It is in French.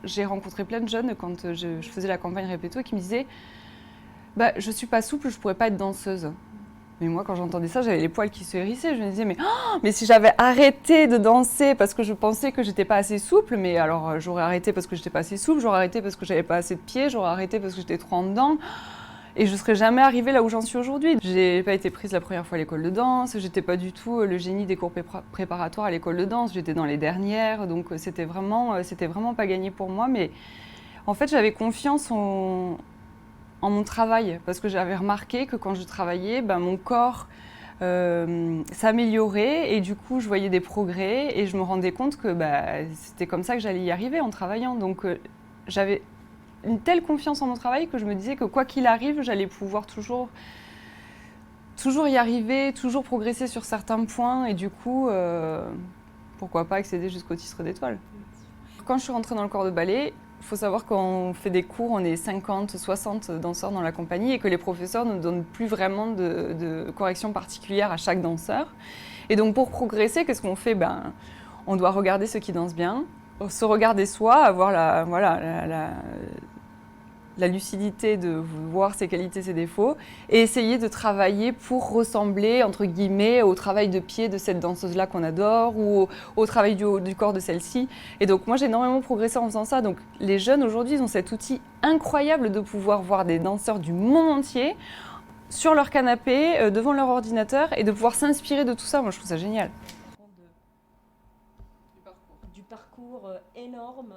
j'ai rencontré plein de jeunes quand je faisais la campagne Répéto qui me disaient bah, je suis pas souple, je pourrais pas être danseuse. Mais moi, quand j'entendais ça, j'avais les poils qui se hérissaient. Je me disais, mais si j'avais arrêté de danser parce que je pensais que j'étais pas assez souple, mais alors j'aurais arrêté parce que j'étais pas assez souple, j'aurais arrêté parce que j'avais pas assez de pieds, j'aurais arrêté parce que j'étais trop en dedans. Et je serais jamais arrivée là où j'en suis aujourd'hui. J'ai pas été prise la première fois à l'école de danse, j'étais pas du tout le génie des cours préparatoires à l'école de danse, j'étais dans les dernières, donc c'était vraiment pas gagné pour moi. Mais en fait, j'avais confiance en mon travail, parce que j'avais remarqué que quand je travaillais, ben, mon corps s'améliorait et du coup je voyais des progrès et je me rendais compte que c'était comme ça que j'allais y arriver en travaillant. Donc j'avais une telle confiance en mon travail que je me disais que quoi qu'il arrive, j'allais pouvoir toujours y arriver, toujours progresser sur certains points et du coup, pourquoi pas accéder jusqu'au titre d'étoile. Quand je suis rentrée dans le corps de ballet, il faut savoir qu'on fait des cours, on est 50, 60 danseurs dans la compagnie et que les professeurs ne donnent plus vraiment de corrections particulières à chaque danseur. Et donc pour progresser, qu'est-ce qu'on fait? On doit regarder ceux qui dansent bien, se regarder soi, avoir la lucidité de voir ses qualités, ses défauts, et essayer de travailler pour ressembler, entre guillemets, au travail de pied de cette danseuse-là qu'on adore, ou au travail du corps de celle-ci. Et donc moi, j'ai énormément progressé en faisant ça. Donc les jeunes, aujourd'hui, ils ont cet outil incroyable de pouvoir voir des danseurs du monde entier sur leur canapé, devant leur ordinateur, et de pouvoir s'inspirer de tout ça. Moi, je trouve ça génial. Du parcours énorme